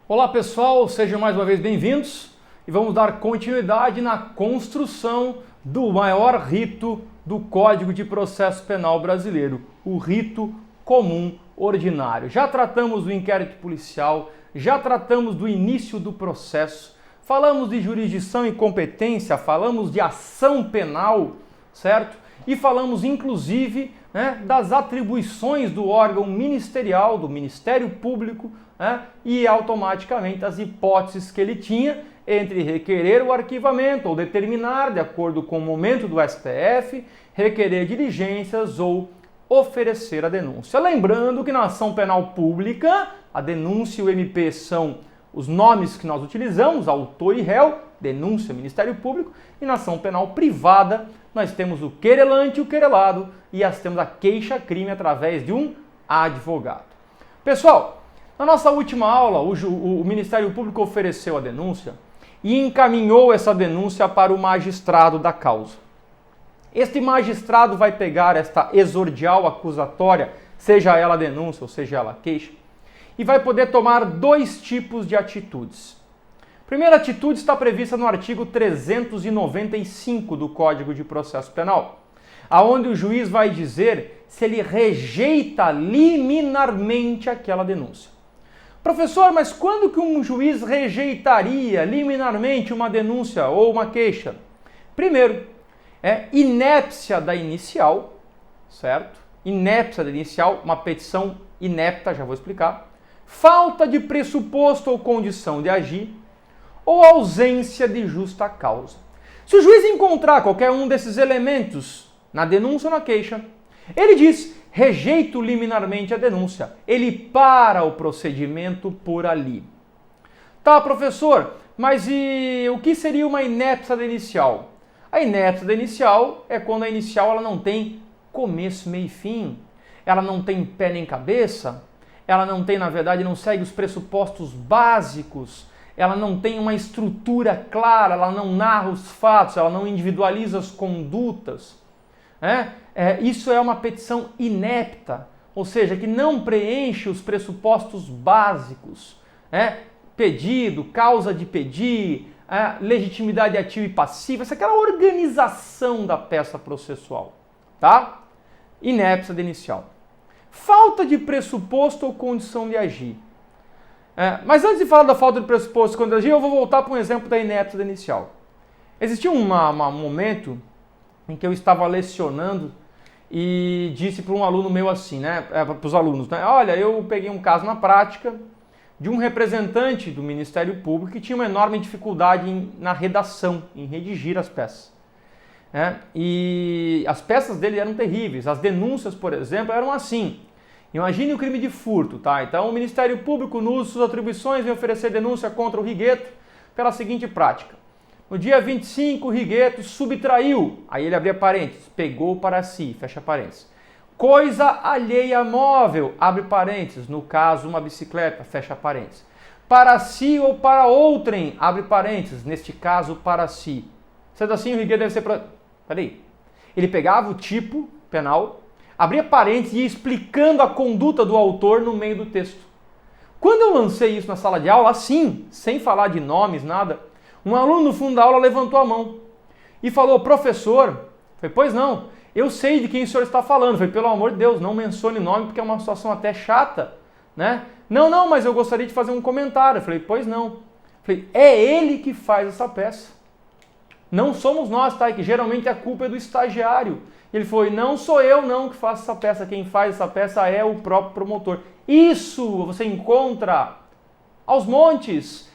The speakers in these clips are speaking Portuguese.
Olá pessoal, sejam mais uma vez bem-vindos e vamos dar continuidade na construção do maior rito do Código de Processo Penal brasileiro, o rito comum ordinário. Já tratamos do inquérito policial, já tratamos do início do processo, falamos de jurisdição e competência, falamos de ação penal, certo? E falamos inclusive das atribuições do órgão ministerial, do Ministério Público, e automaticamente as hipóteses que ele tinha entre requerer o arquivamento ou determinar, de acordo com o momento do STF, requerer diligências ou oferecer a denúncia. Lembrando que na ação penal pública, a denúncia e o MP são os nomes que nós utilizamos, autor e réu, denúncia, Ministério Público, e na ação penal privada nós temos o querelante e o querelado e temos a queixa-crime através de um advogado. Pessoal, na nossa última aula, o Ministério Público ofereceu a denúncia e encaminhou essa denúncia para o magistrado da causa. Este magistrado vai pegar esta exordial acusatória, seja ela denúncia ou seja ela queixa, e vai poder tomar dois tipos de atitudes. A primeira atitude está prevista no artigo 395 do Código de Processo Penal, aonde o juiz vai dizer se ele rejeita liminarmente aquela denúncia. Professor, mas quando que um juiz rejeitaria liminarmente uma denúncia ou uma queixa? Primeiro, inépcia da inicial, certo? Inépcia da inicial, uma petição inepta, já vou explicar. Falta de pressuposto ou condição de agir, ou ausência de justa causa. Se o juiz encontrar qualquer um desses elementos na denúncia ou na queixa, ele diz: rejeito liminarmente a denúncia. Ele para o procedimento por ali. Tá, professor, mas e o que seria uma inépcia da inicial? A inépcia da inicial é quando a inicial ela não tem começo, meio e fim, ela não tem pé nem cabeça, ela não tem, na verdade, não segue os pressupostos básicos, ela não tem uma estrutura clara, ela não narra os fatos, ela não individualiza as condutas. Isso é uma petição inepta, ou seja, que não preenche os pressupostos básicos. Pedido, causa de pedir, legitimidade ativa e passiva, essa é aquela organização da peça processual. Tá? Inépcia de inicial. Falta de pressuposto ou condição de agir. Mas antes de falar da falta de pressuposto ou condição de agir, eu vou voltar para um exemplo da inépcia da inicial. Existia um momento em que eu estava lecionando e disse para um aluno meu assim, para os alunos, olha, eu peguei um caso na prática de um representante do Ministério Público que tinha uma enorme dificuldade na redação, em redigir as peças. E as peças dele eram terríveis, as denúncias, por exemplo, eram assim. Imagine o crime de furto, tá? Então o Ministério Público, no uso de suas atribuições, vem oferecer denúncia contra o Rigueto pela seguinte prática. No dia 25, o Rigueto subtraiu, aí ele abria parênteses, pegou para si, fecha parênteses. Coisa alheia móvel, abre parênteses, no caso uma bicicleta, fecha parênteses. Para si ou para outrem, abre parênteses, neste caso para si. Sendo assim, o Rigueto deve ser... Peraí. Ele pegava o tipo penal, abria parênteses e ia explicando a conduta do autor no meio do texto. Quando eu lancei isso na sala de aula, assim, sem falar de nomes, nada, um aluno no fundo da aula levantou a mão e falou: professor, eu falei, pois não, eu sei de quem o senhor está falando. Eu falei, pelo amor de Deus, não mencione nome porque é uma situação até chata, Não, mas eu gostaria de fazer um comentário. Eu falei, pois não. Eu falei, é ele que faz essa peça. Não somos nós, tá? E que geralmente a culpa é do estagiário. Ele foi, não sou eu não que faço essa peça, quem faz essa peça é o próprio promotor. Isso você encontra aos montes.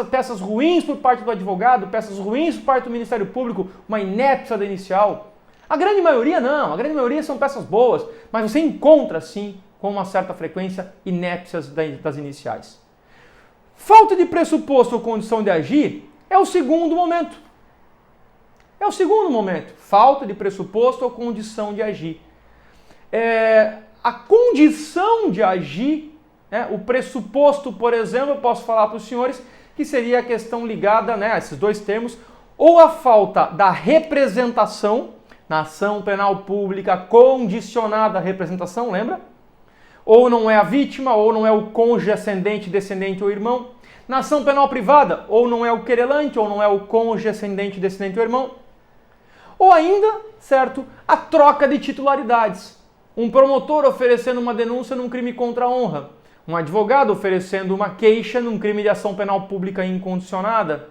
Peças ruins por parte do advogado, peças ruins por parte do Ministério Público, uma inépcia da inicial. A grande maioria não, a grande maioria são peças boas, mas você encontra sim, com uma certa frequência, inépcias das iniciais. Falta de pressuposto ou condição de agir é o segundo momento. É o segundo momento, falta de pressuposto ou condição de agir. A condição de agir, o pressuposto, por exemplo, eu posso falar para os senhores que seria a questão ligada a esses dois termos, ou a falta da representação, na ação penal pública condicionada à representação, lembra? Ou não é a vítima, ou não é o cônjuge ascendente, descendente ou irmão. Na ação penal privada, ou não é o querelante, ou não é o cônjuge, ascendente, descendente ou irmão. Ou ainda, certo, a troca de titularidades. Um promotor oferecendo uma denúncia num crime contra a honra. Um advogado oferecendo uma queixa num crime de ação penal pública incondicionada.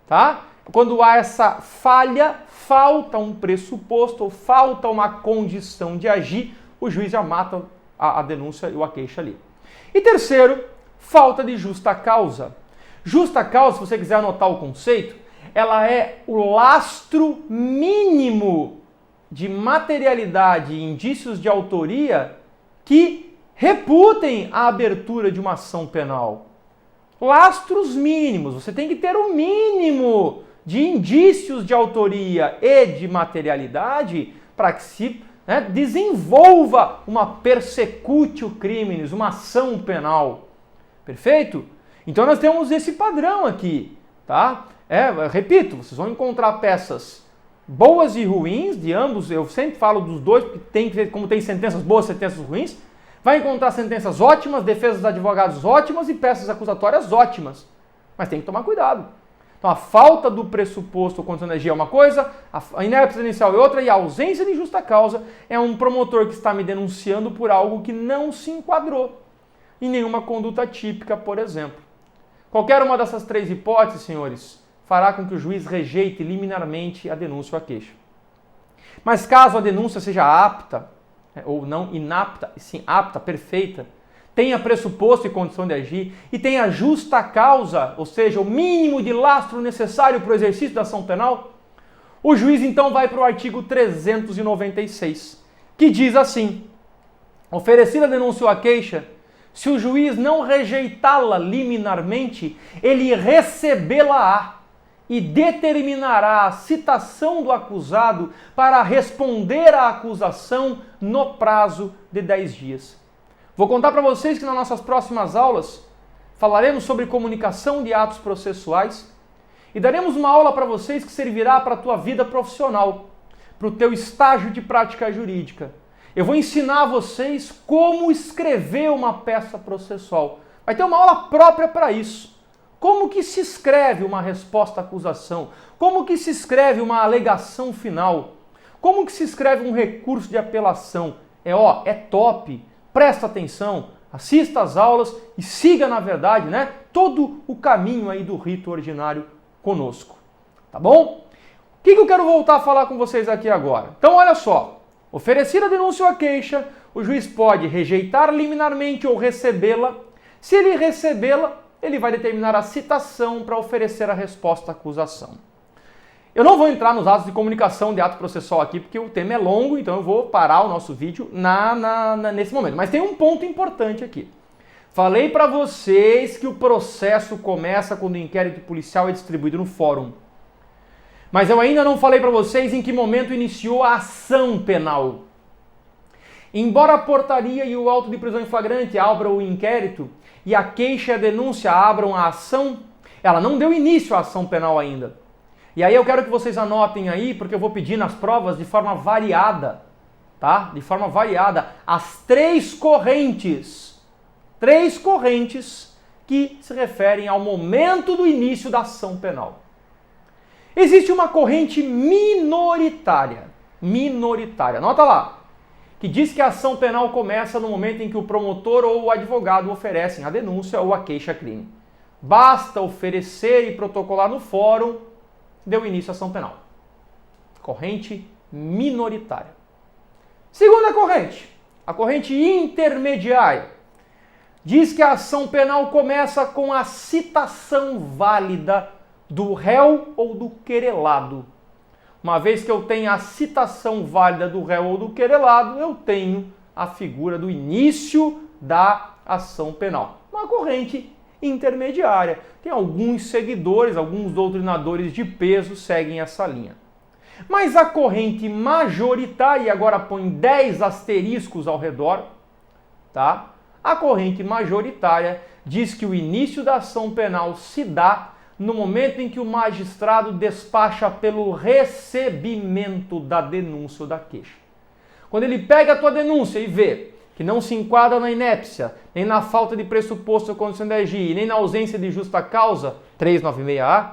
Tá? Quando há essa falha, falta um pressuposto ou falta uma condição de agir, o juiz já mata a denúncia ou a queixa ali. E terceiro, falta de justa causa. Justa causa, se você quiser anotar o conceito, ela é o lastro mínimo de materialidade e indícios de autoria que reputem a abertura de uma ação penal. Lastros mínimos, você tem que ter o mínimo de indícios de autoria e de materialidade para que se desenvolva uma persecutio criminis, uma ação penal. Perfeito? Então nós temos esse padrão aqui, tá? Repito, vocês vão encontrar peças boas e ruins de ambos, eu sempre falo dos dois, porque como tem sentenças boas, sentenças ruins, vai encontrar sentenças ótimas, defesas de advogados ótimas e peças acusatórias ótimas. Mas tem que tomar cuidado. Então a falta do pressuposto ou condição de energia é uma coisa, a inércia inicial é outra, e a ausência de justa causa é um promotor que está me denunciando por algo que não se enquadrou em nenhuma conduta típica, por exemplo. Qualquer uma dessas três hipóteses, senhores, fará com que o juiz rejeite liminarmente a denúncia ou a queixa. Mas caso a denúncia seja apta, ou não inapta, e sim apta, perfeita, tenha pressuposto e condição de agir, e tenha justa causa, ou seja, o mínimo de lastro necessário para o exercício da ação penal, o juiz então vai para o artigo 396, que diz assim: oferecida a denúncia ou a queixa, se o juiz não rejeitá-la liminarmente, ele recebê-la-á e determinará a citação do acusado para responder à acusação no prazo de 10 dias. Vou contar para vocês que nas nossas próximas aulas falaremos sobre comunicação de atos processuais e daremos uma aula para vocês que servirá para a tua vida profissional, para o teu estágio de prática jurídica. Eu vou ensinar a vocês como escrever uma peça processual. Vai ter uma aula própria para isso. Como que se escreve uma resposta à acusação? Como que se escreve uma alegação final? Como que se escreve um recurso de apelação? É top. Presta atenção, assista às aulas e siga, na verdade, todo o caminho aí do rito ordinário conosco. Tá bom? O que eu quero voltar a falar com vocês aqui agora? Então, olha só. Oferecida a denúncia ou a queixa, o juiz pode rejeitar liminarmente ou recebê-la. Se ele recebê-la, ele vai determinar a citação para oferecer a resposta à acusação. Eu não vou entrar nos atos de comunicação de ato processual aqui, porque o tema é longo, então eu vou parar o nosso vídeo nesse momento. Mas tem um ponto importante aqui. Falei para vocês que o processo começa quando o inquérito policial é distribuído no fórum. Mas eu ainda não falei para vocês em que momento iniciou a ação penal. Embora a portaria e o auto de prisão em flagrante abram o inquérito e a queixa e a denúncia abram a ação, ela não deu início à ação penal ainda. E aí eu quero que vocês anotem aí, porque eu vou pedir nas provas de forma variada, tá? De forma variada, as três correntes que se referem ao momento do início da ação penal. Existe uma corrente minoritária, anota lá, que diz que a ação penal começa no momento em que o promotor ou o advogado oferecem a denúncia ou a queixa-crime. Basta oferecer e protocolar no fórum, deu início à ação penal. Corrente minoritária. Segunda corrente, a corrente intermediária, diz que a ação penal começa com a citação válida do réu ou do querelado. Uma vez que eu tenho a citação válida do réu ou do querelado, eu tenho a figura do início da ação penal. Uma corrente intermediária. Tem alguns seguidores, alguns doutrinadores de peso seguem essa linha. Mas a corrente majoritária, e agora põe 10 asteriscos ao redor, tá? A corrente majoritária diz que o início da ação penal se dá no momento em que o magistrado despacha pelo recebimento da denúncia ou da queixa. Quando ele pega a tua denúncia e vê que não se enquadra na inépcia, nem na falta de pressuposto ou condição de agir, nem na ausência de justa causa, 396A,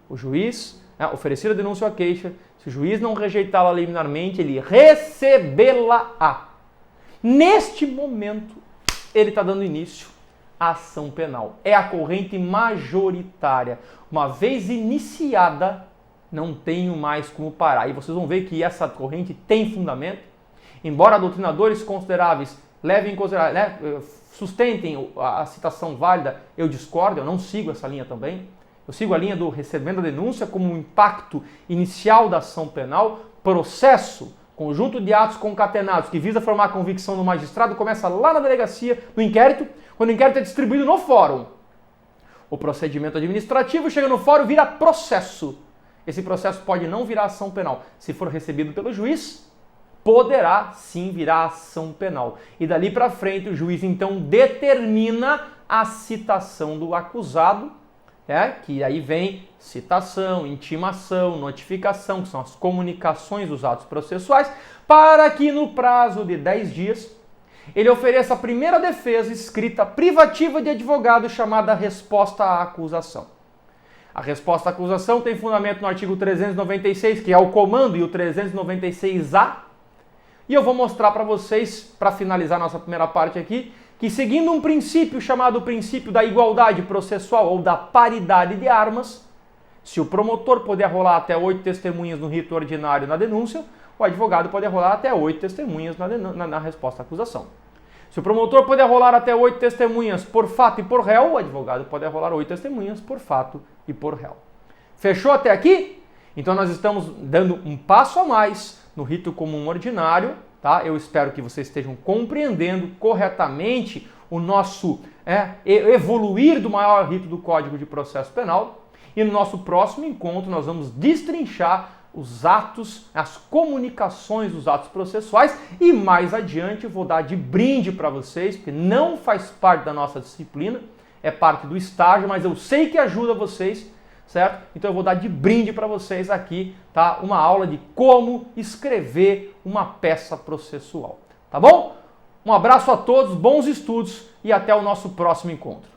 o juiz, oferecer a denúncia ou a queixa, se o juiz não rejeitá-la liminarmente, ele recebê-la-á. Neste momento, ele está dando início à ação penal. É a corrente majoritária. Uma vez iniciada, não tenho mais como parar. E vocês vão ver que essa corrente tem fundamento. Embora doutrinadores consideráveis levem em consideração, sustentem a citação válida, eu discordo, eu não sigo essa linha também. Eu sigo a linha do recebimento da denúncia como um impacto inicial da ação penal. Processo, conjunto de atos concatenados que visa formar a convicção do magistrado, começa lá na delegacia, no inquérito, quando o inquérito é distribuído no fórum. O procedimento administrativo chega no fórum e vira processo. Esse processo pode não virar ação penal. Se for recebido pelo juiz, poderá sim virar ação penal. E dali para frente o juiz então determina a citação do acusado, que aí vem citação, intimação, notificação, que são as comunicações dos atos processuais, para que no prazo de 10 dias ele ofereça a primeira defesa escrita privativa de advogado chamada resposta à acusação. A resposta à acusação tem fundamento no artigo 396, que é o comando, e o 396A. E eu vou mostrar para vocês, para finalizar nossa primeira parte aqui, que seguindo um princípio chamado princípio da igualdade processual ou da paridade de armas, se o promotor puder rolar até 8 testemunhas no rito ordinário na denúncia, o advogado pode rolar até 8 testemunhas na resposta à acusação. Se o promotor puder rolar até 8 testemunhas por fato e por réu, o advogado pode rolar 8 testemunhas por fato e por réu. Fechou até aqui? Então nós estamos dando um passo a mais no rito comum ordinário, tá? Eu espero que vocês estejam compreendendo corretamente o nosso evoluir do maior rito do Código de Processo Penal. E no nosso próximo encontro nós vamos destrinchar os atos, as comunicações dos atos processuais e mais adiante eu vou dar de brinde para vocês, porque não faz parte da nossa disciplina, é parte do estágio, mas eu sei que ajuda vocês, certo? Então eu vou dar de brinde para vocês aqui, tá? Uma aula de como escrever uma peça processual, tá bom? Um abraço a todos, bons estudos e até o nosso próximo encontro.